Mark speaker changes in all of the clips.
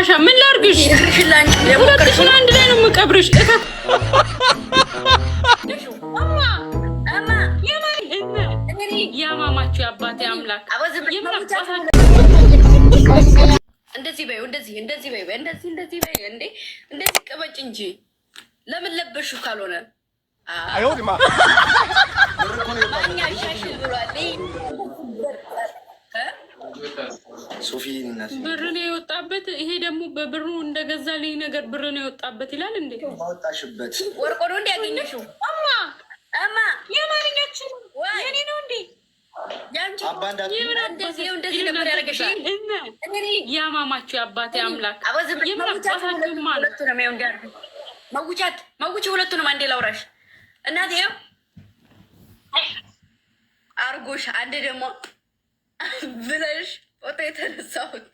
Speaker 1: ብጣሻ ምን ላርግሽ? ሁለትሽን አንድ ላይ ነው የምቀብርሽ። ያማማችሁ የአባቴ አምላክ እንደዚህ በይው፣ እንደዚህ በይው፣ እንደዚህ በይው። እንደዚህ ቅበጭ እንጂ ለምን ለበሹ ካልሆነ አይወድማ ማኛ ሻሽል ብሏል። ሶፊ ብር ነው የወጣበት። ይሄ ደግሞ በብሩ እንደገዛልኝ ነገር ብር ነው የወጣበት ይላል እንዴ? ወጣሽበት ወርቆ ነው እንዴ ያገኘሽው? እማ የማንኛችን የኔ ነው እንዴ? ያማማችሁ የአባቴ አምላክ መውጫ ሁለቱንም አንዴ ላውራሽ እናቴ አርጎሽ አንዴ ደግሞ ብለሽ ፎቶ የተነሳሁት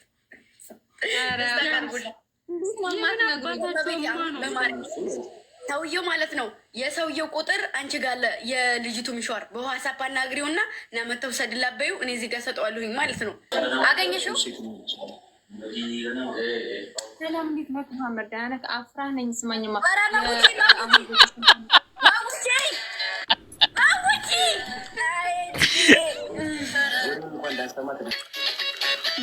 Speaker 1: ሰውየው ማለት ነው። የሰውየው ቁጥር አንቺ ጋር የልጅቱ ሚሿር በዋትስአፕ አናግሪውና ነመተው ሰድላበዩ እኔ እዚህ ጋር ሰጠዋለሁኝ ማለት ነው። አገኘሽው?
Speaker 2: ሰላም እንዴት ነው? መሐመድ ደህና ነህ? አፍራ ነኝ። ስማኝማ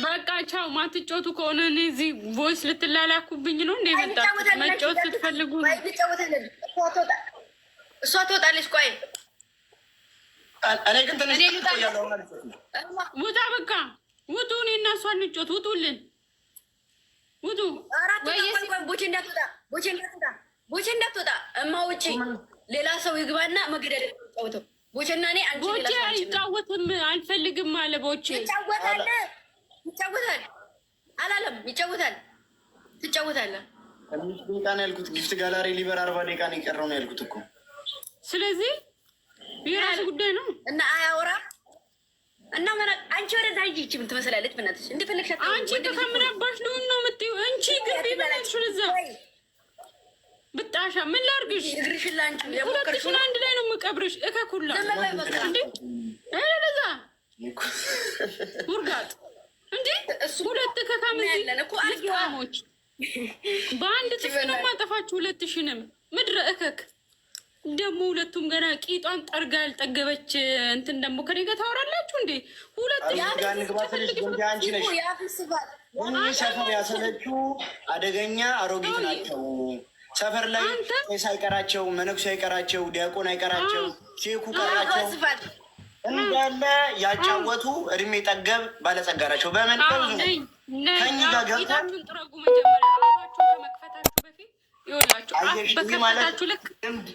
Speaker 1: በቃ ቻው። ማትጮቱ ከሆነ እኔ እዚህ ቮይስ ልትላላኩብኝ ነው እንዴ? መጣችሁ መጫወት ስትፈልጉ
Speaker 3: እሷ ትወጣለች። ቆይ
Speaker 1: ውጣ፣ በቃ ውጡ። እኔ እና እሷ እንጮት። ውጡልን፣ ውጡ።
Speaker 3: ቦቼ እንዳትወጣ እማ ውጪ። ሌላ ሰው ይግባና መግደል ጫወተው። ቦቼና እኔ አንቺ
Speaker 1: ቦቼ አይጫወትም፣ አልፈልግም አለ ቦቼ።
Speaker 3: ይጫወታል አላለም? ይጫወታል። ትጫወታለህ።
Speaker 4: ትንሽ ደቂቃ ነው ያልኩት። ጊፍት ጋላሪ ሊበር 40 ደቂቃ ነው የቀረው ነው ያልኩት እኮ።
Speaker 1: ስለዚህ የራሱ ጉዳይ ነው
Speaker 3: እና አያወራ እና አንቺ ወደዛ ሂጂ። ይቺ ምን ትመስላለች? በእናትሽ እንደፈለግሻት
Speaker 1: አንቺ ተከምረባሽ ነው ነው የምትይው። አንቺ ግቢ በላሽ ወደዛ ብጣሻ ምን ላርግሽ?
Speaker 3: እግርሽን ላንቺ
Speaker 1: ሁለትሽን አንድ ላይ ነው የምቀብርሽ። እከኩላ እንዴ ለዛ ውርጋጥ እንዴ ሁለት ከካም
Speaker 3: ያለን እኮ
Speaker 1: አልጋሞች በአንድ ጥፍ ነው ማጠፋችሁ። ሁለትሽንም ምድረ እከክ ደግሞ ሁለቱም ገና ቂጧን ጠርጋ ያልጠገበች እንትን ደግሞ ከኔ ጋር ታወራላችሁ እንዴ?
Speaker 4: ሰፈር ያሰለችው አደገኛ አሮጊት ናቸው። ሰፈር ላይ ቄስ አይቀራቸው፣ መነኩሴ አይቀራቸው፣ ዲያቆን አይቀራቸው፣ ሼኩ ቀራቸው እንዳለ ያጫወቱ እድሜ ጠገብ ባለጸጋ ናቸው። በምን ብዙ ከኝ ጋር ገብተን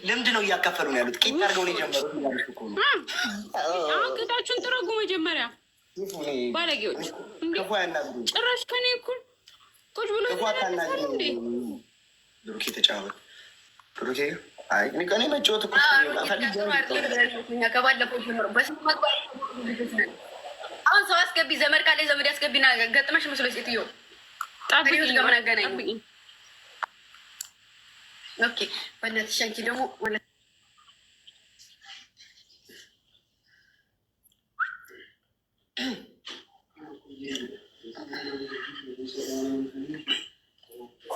Speaker 4: ልምድ ነው እያካፈሉ ነው ያሉት። ቂጥ አድርገው ነው የጀመሩት።
Speaker 1: ቂጣችሁን ጥረጉ መጀመሪያ። ባለጌዎች ጭራሽ ከኔ እኩል ቁጭ ብሎ
Speaker 4: ብሩኬ ተጫወት። ብሩኬ እኔ መጫወት እኮ
Speaker 3: ከባለፈው ጀምሮ አሁን ሰው አስገቢ፣ ዘመድ ካለ ዘመድ አስገቢና ገጥመሽ መስሎ ሴትዮ ጣቢዎች ጋር ምን አገናኝ? ኦኬ በእናትሽ አንቺ ደግሞ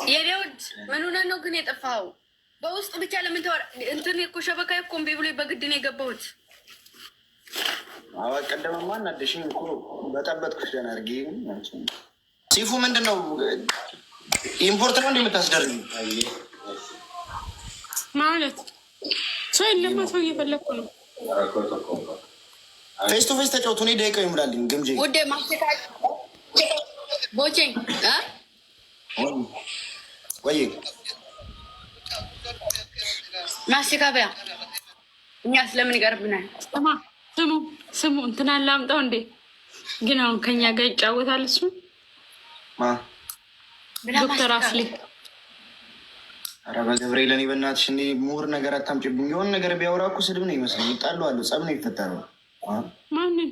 Speaker 3: የሌውድ ምን ሆነህ ነው ግን የጠፋኸው? በውስጥ ብቻ ለምን ተወራ? እንትን እኮ ሸበካ እኮ እምቢ ብሎ በግድ ነው የገባሁት።
Speaker 4: አዎ ቀደመማ እናደሽኝ እኮ በጠበጥኩሽ። ደህና አድርጌ ሲፉ ምንድን ነው ኢምፖርት ነው እንደምታስደርግ
Speaker 1: ማለት ሰው የለማ። ሰው እየፈለግኩ ነው።
Speaker 4: ፌስ ቱ ፌስ ተጫወቱ። እኔ ደቂቃ ይሙላልኝ ግምጄ
Speaker 3: ውዴ ማስተካከል ቦቼ
Speaker 4: ወይ
Speaker 3: ማስተካከያ እኛ ስለምን ይቀርብናል?
Speaker 1: ስሙ እንትና ላምጣው እንዴ? ግን አሁን ከኛ ጋር ይጫወታል እሱ ዶክተር አስሊ።
Speaker 4: ኧረ በገብርኤል ለኔ በእናትሽ እንደ ምሁር ነገር አታምጪብኝ። የሆነ ነገር ቢያወራ እኮ ስድብ ነው ይመስለኝ። ይጣሉ አሉ፣ ጸብ ነው ይፈጠረው።
Speaker 1: ማንን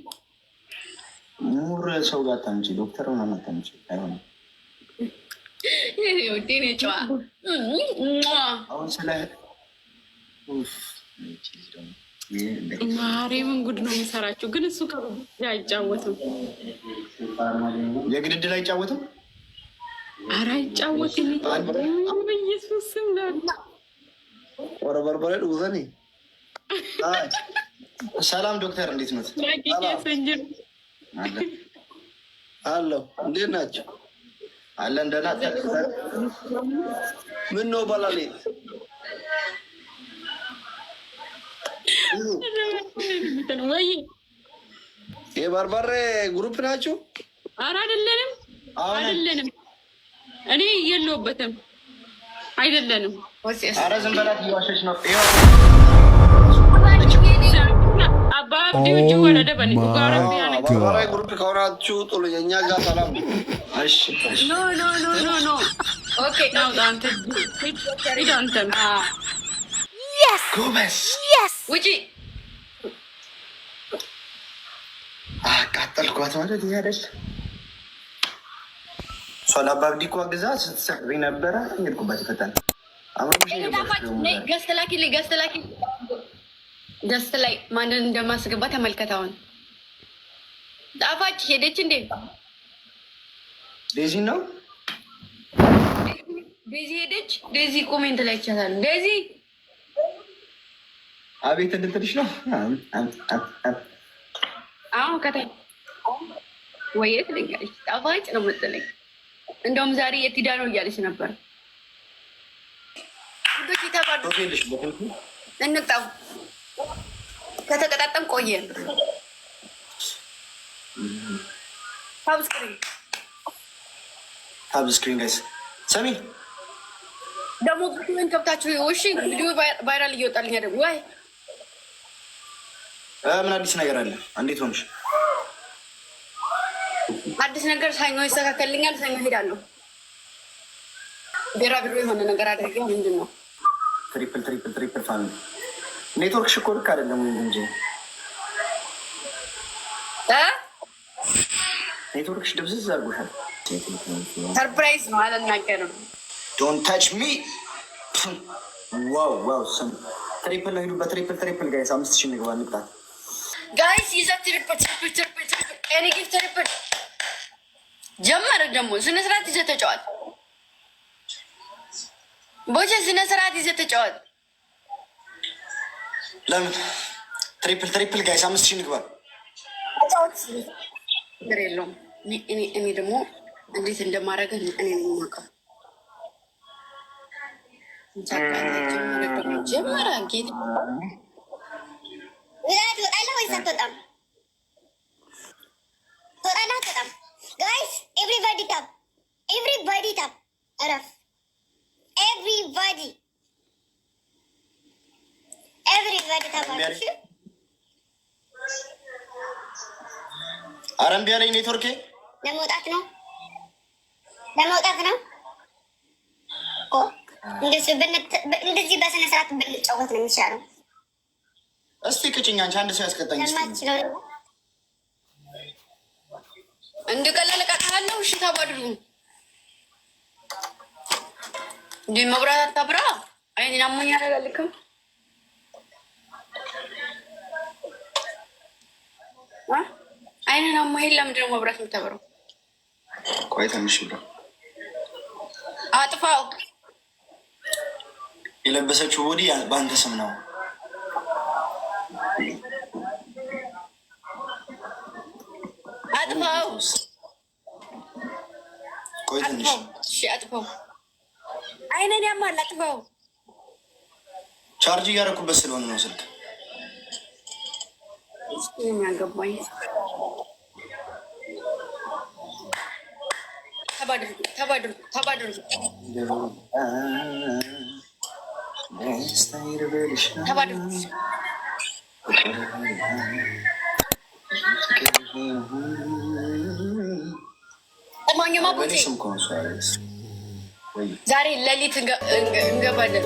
Speaker 4: ምሁር ሰው ጋር አታምጪ፣ ዶክተር ምናምን አታምጪ። አይሆንም።
Speaker 3: ጨዋ
Speaker 4: አሁን ስለ
Speaker 1: ማርያምን ጉድ ነው የሚሰራቸው። ግን እሱ አይጫወትም፣
Speaker 4: የግድድል አይጫወትም።
Speaker 1: ኧረ አይጫወትም። በኢየሱስ ስም
Speaker 4: ወረ በርበሬ ውዘኔ። ሰላም ዶክተር፣ እንዴት ነው? አለሁ። እንዴት ናቸው? አለን ደህና። ምን ነው ባላሌ?
Speaker 1: ወይ
Speaker 4: የበርበሬ ግሩፕ ናችሁ?
Speaker 1: ኧረ አይደለንም፣ አይደለንም። እኔ የለሁበትም። አይደለንም።
Speaker 4: ኧረ ዝም በላት፣ እየዋሸች ነው።
Speaker 1: አባብዲ ውጭ ወረደ በኔ
Speaker 4: በርበሬ ግሩፕ ከሆናችሁ ጥሉ። የእኛ ጋር ሰላም ነው። እሺ
Speaker 3: ኖ ኖ ኖ ኖ ኖ ኦኬ
Speaker 1: ነው አንተ ሂድ አንተም
Speaker 4: ጎበዝ
Speaker 3: ውጪ።
Speaker 4: አቃጠልኳት ማለት ይሄ አይደል? ሶላ አባብዲ እኮ አግዛ ስትሰቅሪ ነበረ። ሄድኩበት ፈተና
Speaker 3: ገስት ላኪልኝ፣ ገስት ላይ ማንን እንደማስገባ ተመልከት። አሁን ጣፋጭ ሄደች እንዴ?
Speaker 4: ዴዚ ነው።
Speaker 3: ዴዚ ሄደች። ዴዚ ኮሜንት ላይ ይቻላል። ዴዚ
Speaker 4: አቤት እንድትልሽ ነው።
Speaker 3: አሁን ከታይ ወይት ልንገርሽ፣ ጣፋጭ ነው መሰለኝ። እንደውም ዛሬ የት ሄዳ ነው እያለች ነበር። ወደቂ ተባሉ እንጣው ከተቀጣጠም ቆየ።
Speaker 4: ታብስክሪን ጋይስ ሰሚ
Speaker 3: ደግሞ ቪዲዮን ከብታችሁ እሺ። ቪዲዮ ቫይራል እየወጣልኝ አይደል? ወይ
Speaker 4: ምን አዲስ ነገር አለ? እንዴት ሆንሽ?
Speaker 3: አዲስ ነገር ሰኞ ይስተካከልልኛል። ሰኞ ሄዳለሁ። ቢሮ የሆነ ነገር አድርገው ምንድን ነው
Speaker 4: ትሪፕል ፋሚሊ ኔትወርክ እኮ ልክ አይደለም እንጂ ኔትወርክሽ ድብዝዝ አድርጎሻል።
Speaker 3: ሰርፕራይዝ ነው አልናገርም።
Speaker 4: ዶንት ታች ሚ ዋው ስም ትሪፕል ነው። ሄዱበት ትሪፕል ጋይስ 5000 ንግባ ንቅጣት
Speaker 3: ጋይስ ይዛ ትሪፕል እኔ ጊፍት ትሪፕል ጀመረ። ደግሞ ስነ ስርዓት ይዘህ ተጫወት ቦቼ፣ ስነ ስርዓት ይዘህ ተጫወት።
Speaker 4: ለምን ትሪፕል ጋይስ 5000 ንግባ
Speaker 3: ተጫወት። ነገር የለውም። እኔ ደግሞ እንዴት እንደማደርግ እኔ ነው የማውቀው። ጀመረ ጌት
Speaker 5: ትወጣለህ ወይስ አትወጣም? ትወጣለህ አትወጣም? ጋይስ ኤቭሪባዲ ታፕ እረፍ። ኤቭሪባዲ ታፕ አድርጉ።
Speaker 4: ኧረ እምቢ አለኝ ኔትወርኬ።
Speaker 5: ለመውጣት ነው እንደዚህ በስነ ስርዓት ብንጫወት ነው የሚሻለው።
Speaker 4: እስቲ ቅጭኝ አንቺ፣ አንድ ሰው ያስቀጣኝ
Speaker 3: እንድቀለል እቀጥላለሁ። እሺ ታባድሩ እንዴ መብራት አታብራ። አይኔን አሞኝ ያደረጋልክም አይኔን አሞኝ። ለምንድን ነው መብራት የምታበረው?
Speaker 4: ቆይ ትንሽ ብሎ
Speaker 3: አጥፋው።
Speaker 4: የለበሰችው ቦዲ በአንተ ስም ነው።
Speaker 3: አጥፋው።
Speaker 4: ቆይ ትንሽ
Speaker 3: እሺ አጥፋው። አይኔን ያማል። አጥፋው።
Speaker 4: ቻርጅ እያደረኩበት ስለሆነ ነው ስልክ።
Speaker 3: የሚያገባኝ ተባድሩ እማኝማ ቦቴ ዛሬ ሌሊት እንገባለን።